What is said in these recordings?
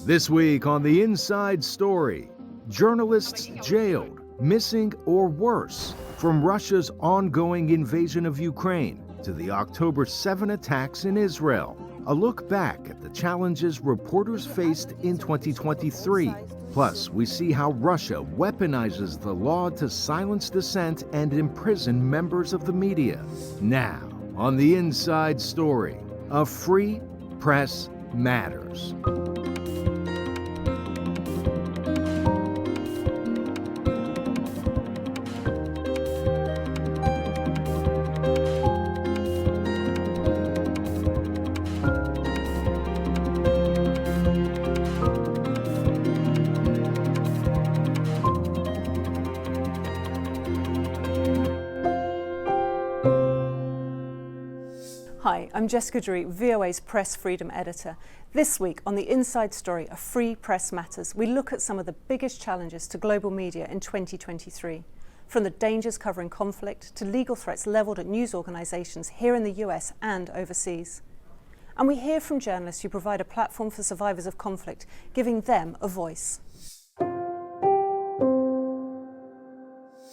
This week on The Inside Story, journalists jailed, missing, or worse, from Russia's ongoing invasion of Ukraine to the October 7 attacks in Israel. A look back at the challenges reporters faced in 2023. Plus, we see how Russia weaponizes the law to silence dissent and imprison members of the media. Now, on The Inside Story, a free press matters. Hi, I'm Jessica Drury, VOA's Press Freedom Editor. This week on The Inside Story, A Free Press Matters, we look at some of the biggest challenges to global media in 2023. From the dangers covering conflict to legal threats levelled at news organisations here in the US and overseas. And we hear from journalists who provide a platform for survivors of conflict, giving them a voice.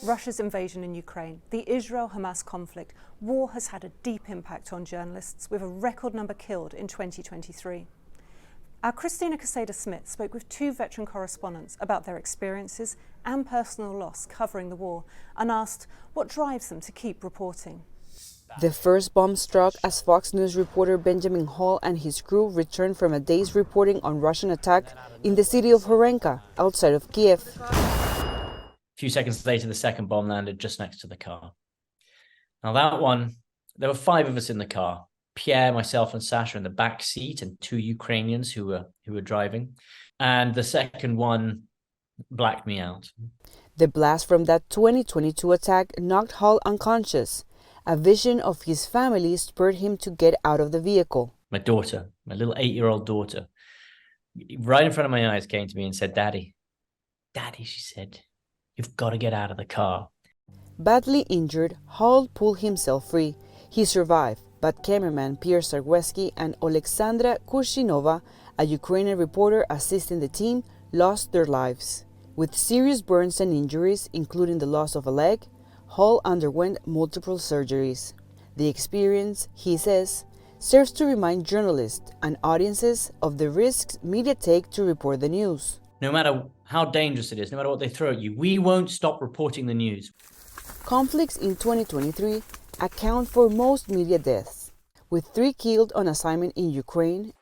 Russia's invasion in Ukraine, the Israel-Hamas conflict, war has had a deep impact on journalists, with a record number killed in 2023. Our Christina Casada-Smith spoke with two veteran correspondents about their experiences and personal loss covering the war, and asked what drives them to keep reporting. The first bomb struck as Fox News reporter Benjamin Hall and his crew returned from a day's reporting on Russian attack in the city of Horenka, outside of Kiev. A few seconds later, the second bomb landed just next to the car. Now that one, there were 5 of us in the car. Pierre, myself, and Sasha in the back seat, and 2 Ukrainians who were driving. And the second one blacked me out. The blast from that 2022 attack knocked Hall unconscious. A vision of his family spurred him to get out of the vehicle. My daughter, my little 8-year-old daughter, right in front of my eyes, came to me and said, "Daddy, Daddy," she said, "you've got to get out of the car." Badly injured, Hall pulled himself free. He survived, but cameraman Pierre Sargweski and Oleksandra Kurshinova, a Ukrainian reporter assisting the team, lost their lives. With serious burns and injuries, including the loss of a leg, Hall underwent multiple surgeries. The experience, he says, serves to remind journalists and audiences of the risks media take to report the news. No matter how dangerous it is, no matter what they throw at you, we won't stop reporting the news. Conflicts in 2023 account for most media deaths, with 3 killed on assignment in Ukraine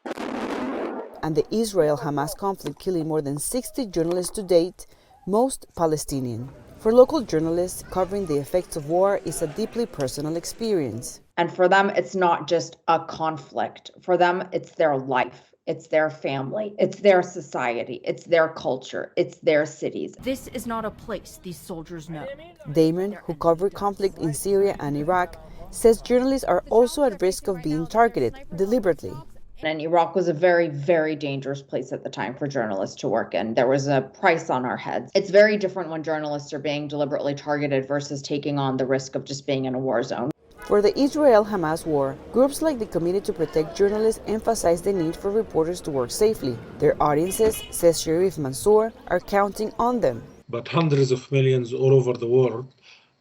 and the Israel-Hamas conflict killing more than 60 journalists to date, most Palestinian. For local journalists, covering the effects of war is a deeply personal experience. And for them, it's not just a conflict. For them, it's their life. It's their family, it's their society, it's their culture, it's their cities. This is not a place these soldiers know. Damon, who covered conflict in Syria and Iraq, says journalists are also at risk of being targeted deliberately. And Iraq was a very, very dangerous place at the time for journalists to work in. There was a price on our heads. It's very different when journalists are being deliberately targeted versus taking on the risk of just being in a war zone. For the Israel-Hamas war, groups like the Committee to Protect Journalists emphasize the need for reporters to work safely. Their audiences, says Sharif Mansour, are counting on them. But hundreds of millions all over the world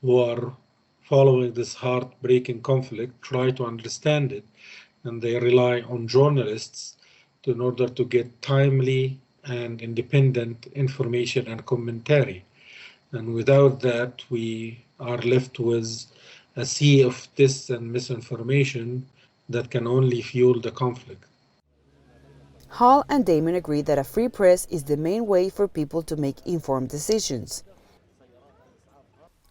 who are following this heartbreaking conflict try to understand it, and they rely on journalists in order to get timely and independent information and commentary. And without that, we are left with a sea of dis and misinformation that can only fuel the conflict. Hall and Damon agree that a free press is the main way for people to make informed decisions.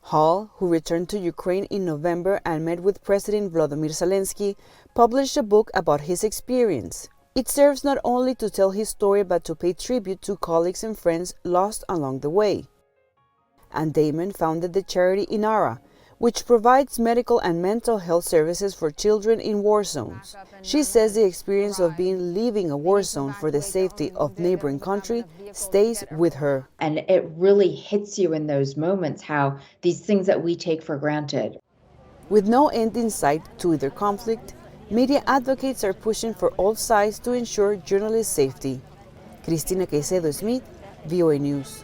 Hall, who returned to Ukraine in November and met with President Volodymyr Zelensky, published a book about his experience. It serves not only to tell his story but to pay tribute to colleagues and friends lost along the way. And Damon founded the charity Inara, which provides medical and mental health services for children in war zones. She says the experience of leaving a war zone for the safety of neighboring country stays with her. And it really hits you in those moments how these things that we take for granted. With no end in sight to either conflict, media advocates are pushing for all sides to ensure journalist safety. Cristina Caicedo-Smith, VOA News.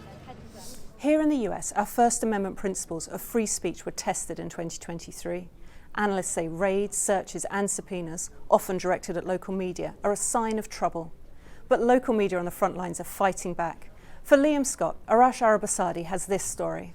Here in the US, our First Amendment principles of free speech were tested in 2023. Analysts say raids, searches and subpoenas, often directed at local media, are a sign of trouble. But local media on the front lines are fighting back. For Liam Scott, Arash Arabasadi has this story.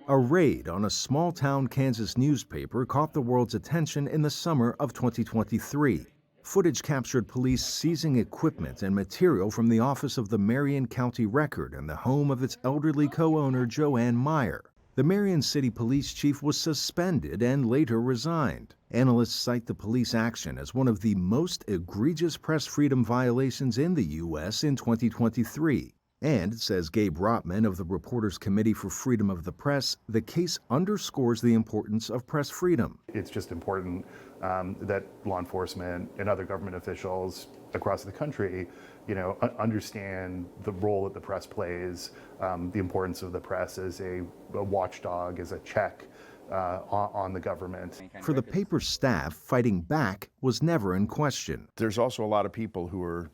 A raid on a small-town Kansas newspaper caught the world's attention in the summer of 2023. Footage captured police seizing equipment and material from the office of the Marion County Record and the home of its elderly co-owner Joanne Meyer. The Marion City Police Chief was suspended and later resigned. Analysts cite the police action as one of the most egregious press freedom violations in the U.S. in 2023. And, says Gabe Rotman of the Reporters Committee for Freedom of the Press, the case underscores the importance of press freedom. It's just important that law enforcement and other government officials across the country, understand the role that the press plays, the importance of the press as a watchdog, as a check on the government. For the paper's staff, fighting back was never in question. There's also a lot of people who are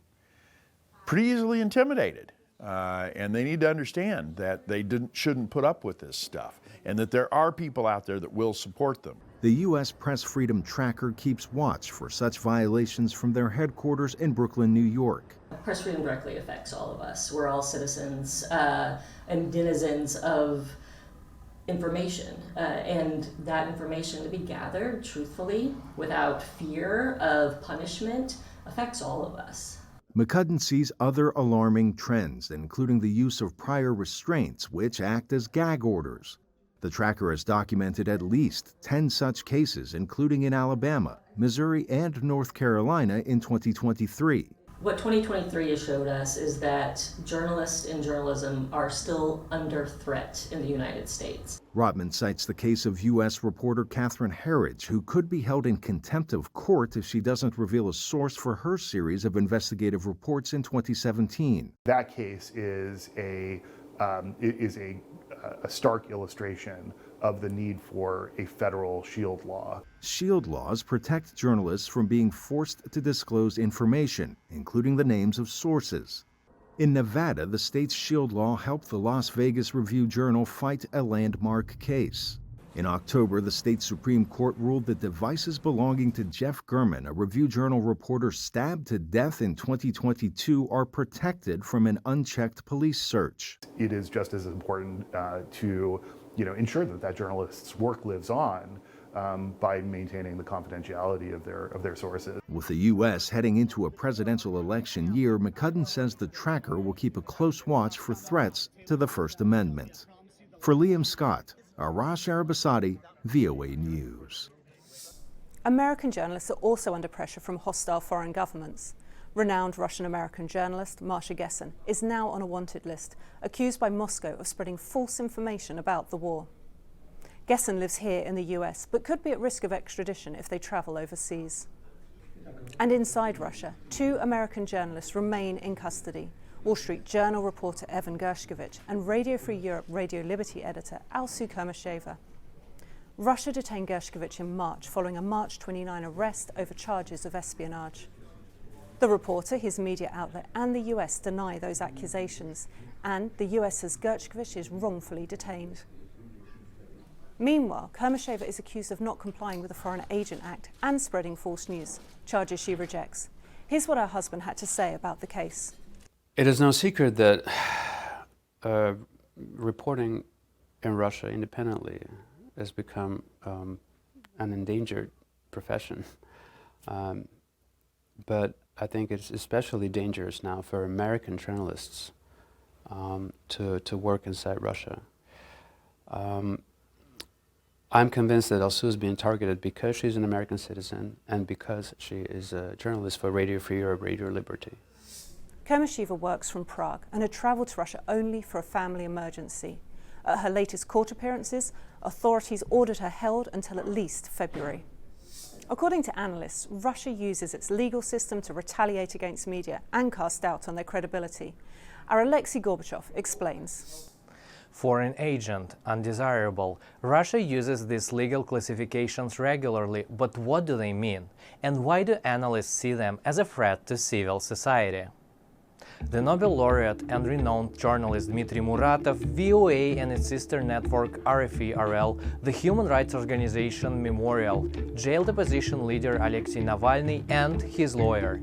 pretty easily intimidated. And they need to understand that they shouldn't put up with this stuff, and that there are people out there that will support them. The U.S. Press Freedom Tracker keeps watch for such violations from their headquarters in Brooklyn, New York. Press freedom directly affects all of us. We're all citizens and denizens of information, and that information to be gathered truthfully without fear of punishment affects all of us. McCudden sees other alarming trends, including the use of prior restraints, which act as gag orders. The tracker has documented at least 10 such cases, including in Alabama, Missouri, and North Carolina in 2023. What 2023 has showed us is that journalists and journalism are still under threat in the United States. Rotman cites the case of U.S. reporter Catherine Herridge, who could be held in contempt of court if she doesn't reveal a source for her series of investigative reports in 2017. That case is a stark illustration of the need for a federal SHIELD law. SHIELD laws protect journalists from being forced to disclose information, including the names of sources. In Nevada, the state's SHIELD law helped the Las Vegas Review-Journal fight a landmark case. In October, the state Supreme Court ruled that devices belonging to Jeff German, a Review-Journal reporter stabbed to death in 2022, are protected from an unchecked police search. It is just as important to ensure that journalist's work lives on by maintaining the confidentiality of their sources. With the U.S. heading into a presidential election year, McCudden says the tracker will keep a close watch for threats to the First Amendment. For Liam Scott, Arash Arabasadi, VOA News. American journalists are also under pressure from hostile foreign governments. Renowned Russian-American journalist Masha Gessen is now on a wanted list, accused by Moscow of spreading false information about the war. Gessen lives here in the US, but could be at risk of extradition if they travel overseas. And inside Russia, 2 American journalists remain in custody. Wall Street Journal reporter Evan Gershkovich and Radio Free Europe Radio Liberty editor Alsu Kurmasheva. Russia detained Gershkovich in March following a March 29 arrest over charges of espionage. The reporter, his media outlet, and the US deny those accusations, and the US says Gershkovich is wrongfully detained. Meanwhile, Kurmasheva is accused of not complying with the Foreign Agent Act and spreading false news, charges she rejects. Here's what her husband had to say about the case. It is no secret that reporting in Russia independently has become an endangered profession. But I think it's especially dangerous now for American journalists to work inside Russia. I'm convinced that Alsu is being targeted because she's an American citizen and because she is a journalist for Radio Free Europe, Radio Liberty. Kurmasheva works from Prague and had travelled to Russia only for a family emergency. At her latest court appearances, authorities ordered her held until at least February. According to analysts, Russia uses its legal system to retaliate against media and cast doubt on their credibility. Our Alexei Gorbachev explains. Foreign agent, undesirable. Russia uses these legal classifications regularly, but what do they mean? And why do analysts see them as a threat to civil society? The Nobel laureate and renowned journalist Dmitry Muratov, VOA and its sister network RFE-RL, the human rights organization Memorial, jailed opposition leader Alexei Navalny and his lawyer.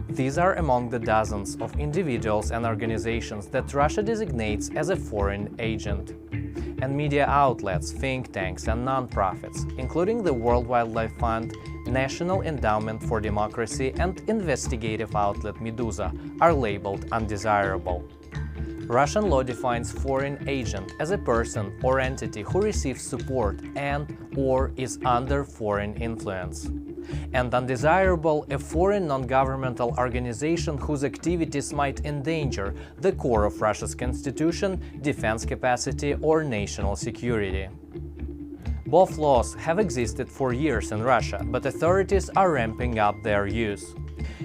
These are among the dozens of individuals and organizations that Russia designates as a foreign agent. And media outlets, think tanks and non-profits, including the World Wildlife Fund, National Endowment for Democracy and investigative outlet Meduza, are labeled undesirable. Russian law defines foreign agent as a person or entity who receives support and/or is under foreign influence. And undesirable, a foreign non-governmental organization whose activities might endanger the core of Russia's constitution, defense capacity, or national security. Both laws have existed for years in Russia, but authorities are ramping up their use.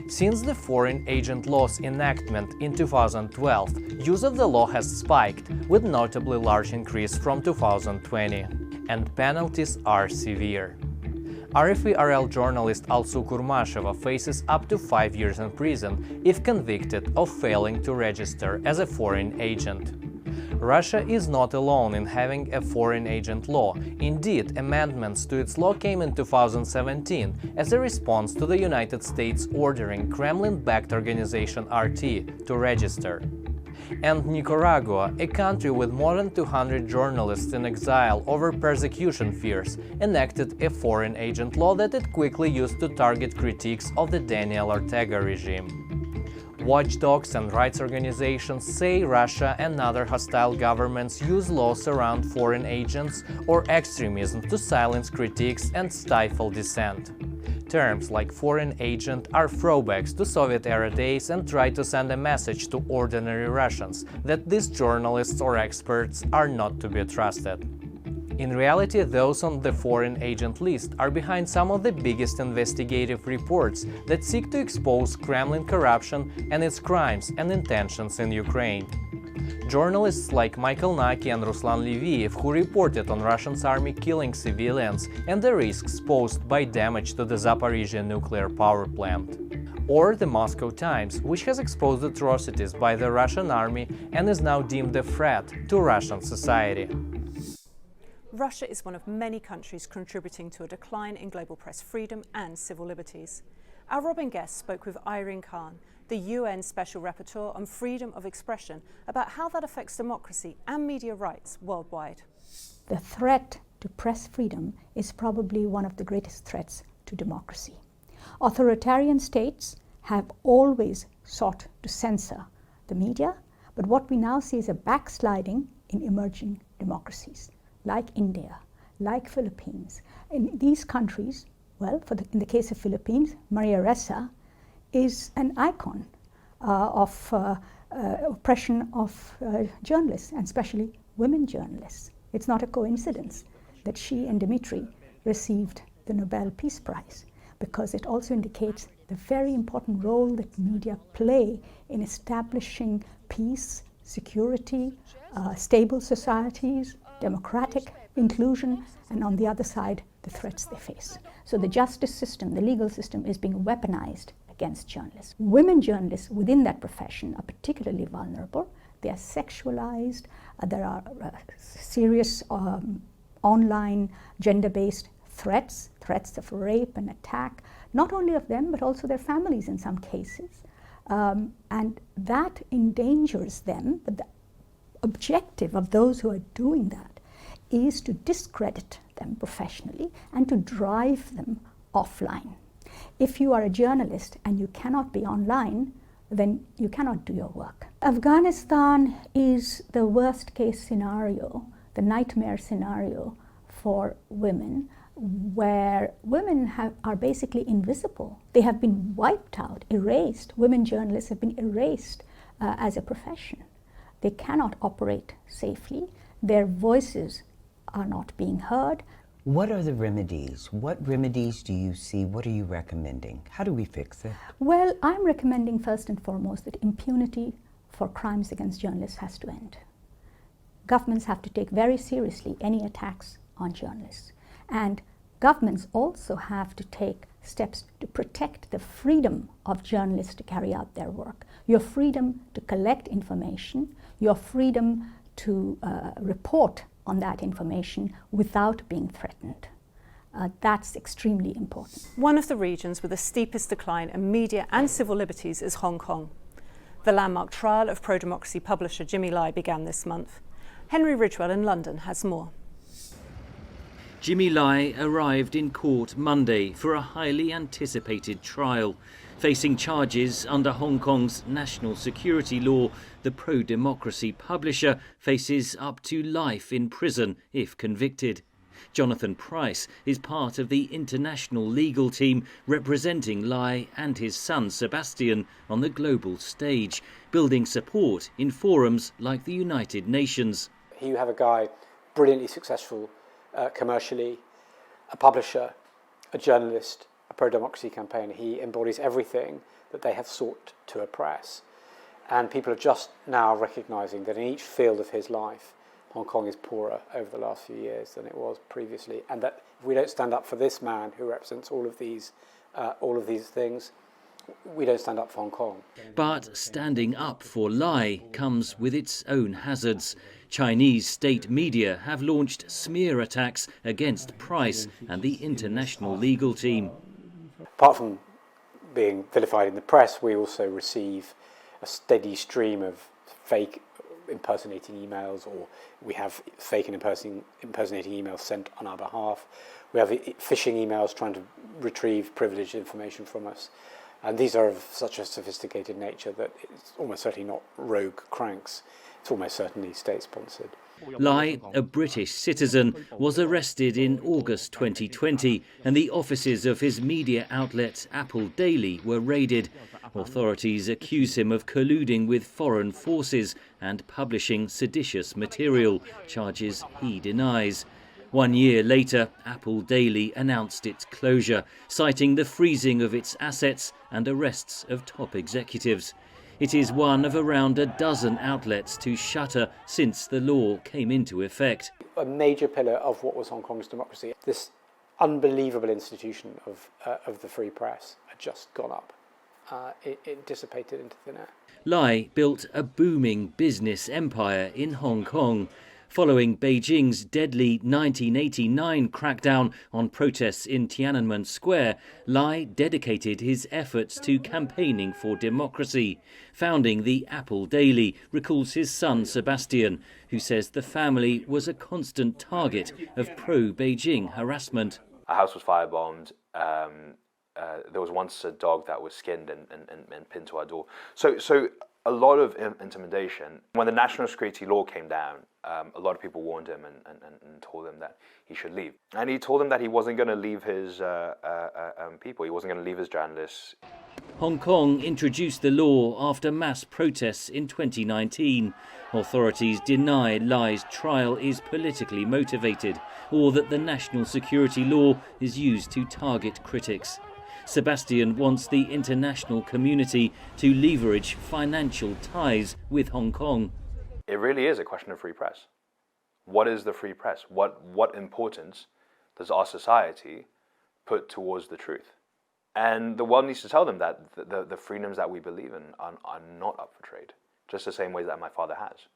Since the foreign agent law's enactment in 2012, use of the law has spiked, with notably large increase from 2020, and penalties are severe. RFE-RL journalist Alsu Kurmasheva faces up to 5 years in prison if convicted of failing to register as a foreign agent. Russia is not alone in having a foreign agent law. Indeed, amendments to its law came in 2017 as a response to the United States ordering Kremlin-backed organization RT to register. And Nicaragua, a country with more than 200 journalists in exile over persecution fears, enacted a foreign agent law that it quickly used to target critiques of the Daniel Ortega regime. Watchdogs and rights organizations say Russia and other hostile governments use laws around foreign agents or extremism to silence critiques and stifle dissent. Terms like foreign agent are throwbacks to Soviet-era days and try to send a message to ordinary Russians that these journalists or experts are not to be trusted. In reality, those on the foreign agent list are behind some of the biggest investigative reports that seek to expose Kremlin corruption and its crimes and intentions in Ukraine. Journalists like Michael Naki and Ruslan Leviev, who reported on Russia's army killing civilians and the risks posed by damage to the Zaporizhzhia nuclear power plant. Or the Moscow Times, which has exposed atrocities by the Russian army and is now deemed a threat to Russian society. Russia is one of many countries contributing to a decline in global press freedom and civil liberties. Our Robin Guest spoke with Irene Khan, the UN Special Rapporteur on freedom of expression, about how that affects democracy and media rights worldwide. The threat to press freedom is probably one of the greatest threats to democracy. Authoritarian states have always sought to censor the media, but what we now see is a backsliding in emerging democracies, like India, like Philippines. In these countries, well, in the case of Philippines, Maria Ressa is an icon of oppression of journalists, and especially women journalists. It's not a coincidence that she and Dmitry received the Nobel Peace Prize, because it also indicates the very important role that media play in establishing peace, security, stable societies, democratic inclusion, and on the other side, the threats they face. So the justice system, the legal system, is being weaponized against journalists. Women journalists within that profession are particularly vulnerable. They are sexualized. There are serious online gender-based threats of rape and attack, not only of them, but also their families in some cases. And that endangers them. But the objective of those who are doing that is to discredit them professionally and to drive them offline. If you are a journalist and you cannot be online, then you cannot do your work. Afghanistan is the worst case scenario, the nightmare scenario for women, where women are basically invisible. They have been wiped out, erased. Women journalists have been erased as a profession. They cannot operate safely. Their voices are not being heard. What are the remedies? What remedies do you see? What are you recommending? How do we fix it? Well, I'm recommending first and foremost that impunity for crimes against journalists has to end. Governments have to take very seriously any attacks on journalists. And governments also have to take steps to protect the freedom of journalists to carry out their work, your freedom to collect information, your freedom to report on that information without being threatened. That's extremely important. One of the regions with the steepest decline in media and civil liberties is Hong Kong. The landmark trial of pro-democracy publisher Jimmy Lai began this month. Henry Ridgwell in London has more. Jimmy Lai arrived in court Monday for a highly anticipated trial. Facing charges under Hong Kong's national security law, the pro-democracy publisher faces up to life in prison if convicted. Jonathan Price is part of the international legal team representing Lai and his son Sebastian on the global stage, building support in forums like the United Nations. Here you have a guy brilliantly successful commercially, a publisher, a journalist, a pro-democracy campaigner. He embodies everything that they have sought to oppress. And people are just now recognizing that in each field of his life, Hong Kong is poorer over the last few years than it was previously, and that if we don't stand up for this man who represents all of these things, we don't stand up for Hong Kong. But standing up for Lai comes with its own hazards. Chinese state media have launched smear attacks against Price and the international legal team. Apart from being vilified in the press, we also receive a steady stream of fake impersonating emails, or we have fake and impersonating emails sent on our behalf. We have phishing emails trying to retrieve privileged information from us. And these are of such a sophisticated nature that it's almost certainly not rogue cranks. It's almost certainly state-sponsored. Lai, a British citizen, was arrested in August 2020, and the offices of his media outlet Apple Daily were raided. Authorities accuse him of colluding with foreign forces and publishing seditious material, charges he denies. 1 year later, Apple Daily announced its closure, citing the freezing of its assets and arrests of top executives. It is one of around a dozen outlets to shutter since the law came into effect. A major pillar of what was Hong Kong's democracy, this unbelievable institution of the free press, had just gone up. It dissipated into thin air. Lai built a booming business empire in Hong Kong. Following Beijing's deadly 1989 crackdown on protests in Tiananmen Square, Lai dedicated his efforts to campaigning for democracy. Founding the Apple Daily recalls his son Sebastian, who says the family was a constant target of pro-Beijing harassment. Our house was firebombed. There was once a dog that was skinned and pinned to our door. So a lot of intimidation. When the national security law came down, a lot of people warned him and told him that he should leave. And he told them that he wasn't going to leave his people, he wasn't going to leave his journalists. Hong Kong introduced the law after mass protests in 2019. Authorities deny Lai's trial is politically motivated, or that the national security law is used to target critics. Sebastian wants the international community to leverage financial ties with Hong Kong. It really is a question of free press. What is the free press? What importance does our society put towards the truth? And the world needs to tell them that the freedoms that we believe in are not up for trade, just the same way that my father has.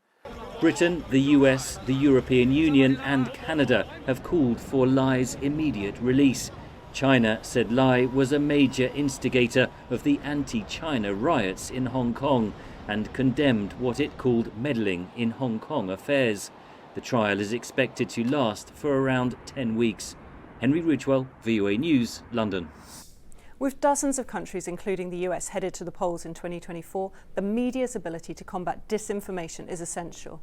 Britain, the US, the European Union and Canada have called for Lai's immediate release. China said Lai was a major instigator of the anti-China riots in Hong Kong and condemned what it called meddling in Hong Kong affairs. The trial is expected to last for around 10 weeks. Henry Ridgwell, VOA News, London. With dozens of countries, including the US, headed to the polls in 2024, the media's ability to combat disinformation is essential.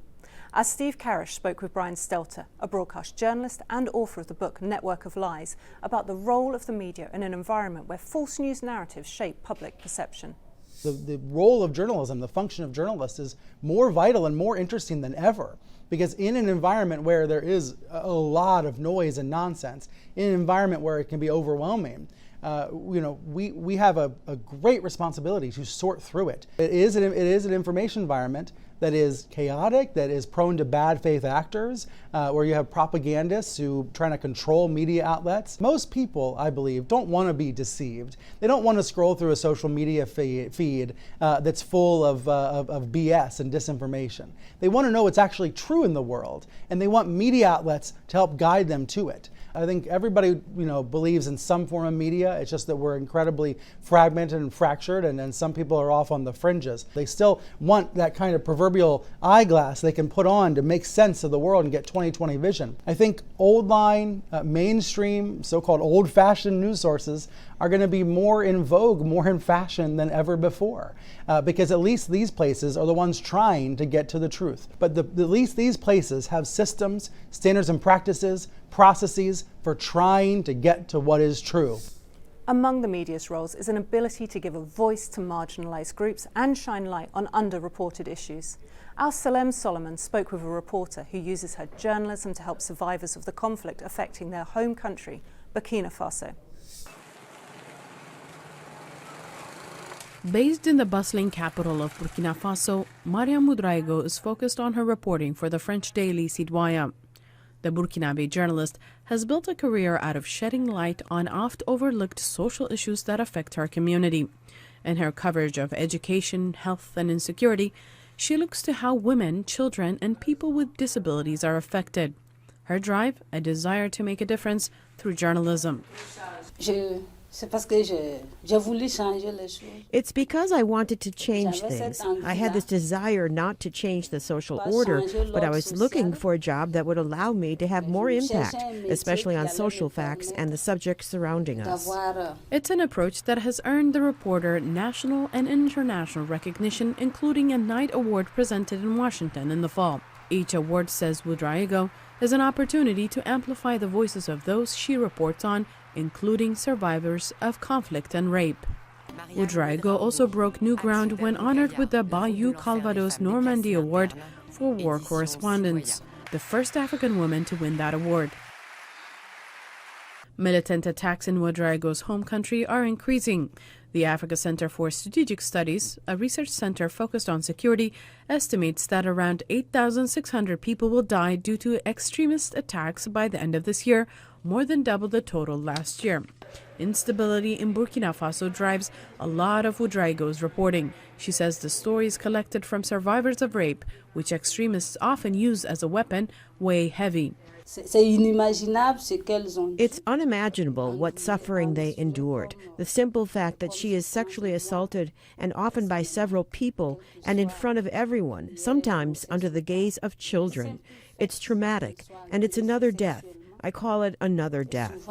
As Steve Karish spoke with Brian Stelter, a broadcast journalist and author of the book Network of Lies, about the role of the media in an environment where false news narratives shape public perception. The role of journalism, the function of journalists, is more vital and more interesting than ever. Because in an environment where there is a lot of noise and nonsense, in an environment where it can be overwhelming, we have a great responsibility to sort through it. It is an information environment that is chaotic, that is prone to bad faith actors, where you have propagandists who trying to control media outlets. Most people, I believe, don't want to be deceived. They don't want to scroll through a social media feed that's full of BS and disinformation. They want to know what's actually true in the world, and they want media outlets to help guide them to it. I think everybody, believes in some form of media. It's just that we're incredibly fragmented and fractured, and then some people are off on the fringes. They still want that kind of proverbial eyeglass they can put on to make sense of the world and get 20/20 vision. I think old line, mainstream, so-called old-fashioned news sources are going to be more in vogue, more in fashion than ever before, because at least these places are the ones trying to get to the truth. But at least these places have systems, standards and practices, processes for trying to get to what is true. Among the media's roles is an ability to give a voice to marginalised groups and shine light on underreported issues. Our Salem Solomon spoke with a reporter who uses her journalism to help survivors of the conflict affecting their home country, Burkina Faso. Based in the bustling capital of Burkina Faso, Mariam Ouedraogo is focused on her reporting for the French daily Citoyen. The Burkinabe journalist has built a career out of shedding light on oft-overlooked social issues that affect her community. In her coverage of education, health, and insecurity, she looks to how women, children, and people with disabilities are affected. Her drive, a desire to make a difference through journalism. It's because I wanted to change things. I had this desire not to change the social order, but I was looking for a job that would allow me to have more impact, especially on social facts and the subjects surrounding us. It's an approach that has earned the reporter national and international recognition, including a Knight Award presented in Washington in the fall. Each award, says Ouedraogo, is an opportunity to amplify the voices of those she reports on, including survivors of conflict and rape. Ouedraogo also broke new ground when honored with the Bayou Calvados Normandy Award for War Correspondence, the first African woman to win that award. Militant attacks in Ouedraogo's home country are increasing. The Africa Center for Strategic Studies, a research center focused on security, estimates that around 8,600 people will die due to extremist attacks by the end of this year, more than double the total last year. Instability in Burkina Faso drives a lot of Ouedraogo's reporting. She says the stories collected from survivors of rape, which extremists often use as a weapon, weigh heavy. It's unimaginable what suffering they endured. The simple fact that she is sexually assaulted, and often by several people, and in front of everyone, sometimes under the gaze of children. It's traumatic, and it's another death. I call it another death.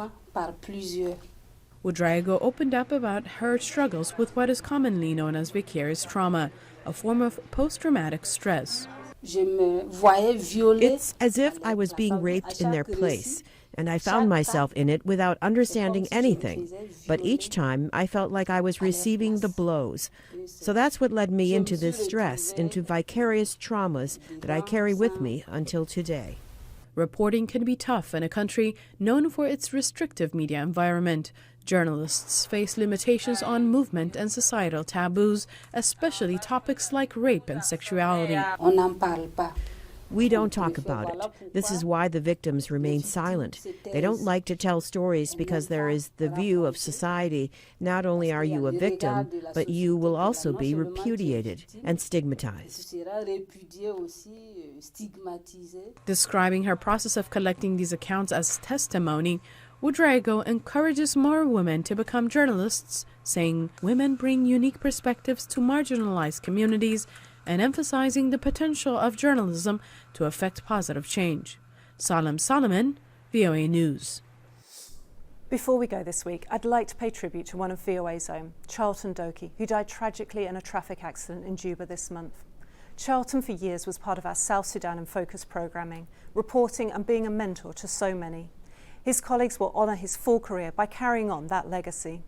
Ouedraogo opened up about her struggles with what is commonly known as vicarious trauma, a form of post-traumatic stress. It's as if I was being raped in their place, and I found myself in it without understanding anything. But each time I felt like I was receiving the blows. So that's what led me into this stress, into vicarious traumas that I carry with me until today. Reporting can be tough in a country known for its restrictive media environment. Journalists face limitations on movement and societal taboos, especially topics like rape and sexuality. We don't talk about it. This is why the victims remain silent. They don't like to tell stories because there is the view of society, not only are you a victim, but you will also be repudiated and stigmatized. Describing her process of collecting these accounts as testimony, Ouedraogo encourages more women to become journalists, saying women bring unique perspectives to marginalized communities and emphasizing the potential of journalism to affect positive change. Salem Solomon, VOA News. Before we go this week, I'd like to pay tribute to one of VOA's own, Charlton Doki, who died tragically in a traffic accident in Juba this month. Charlton for years was part of our South Sudan in Focus programming, reporting and being a mentor to so many. His colleagues will honour his full career by carrying on that legacy.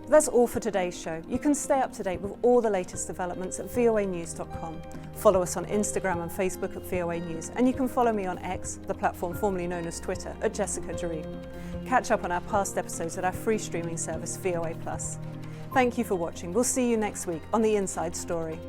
That's all for today's show. You can stay up to date with all the latest developments at voanews.com. Follow us on Instagram and Facebook at VOA News, and you can follow me on X, the platform formerly known as Twitter, at Jessica Jareen. Catch up on our past episodes at our free streaming service VOA+. Thank you for watching. We'll see you next week on The Inside Story.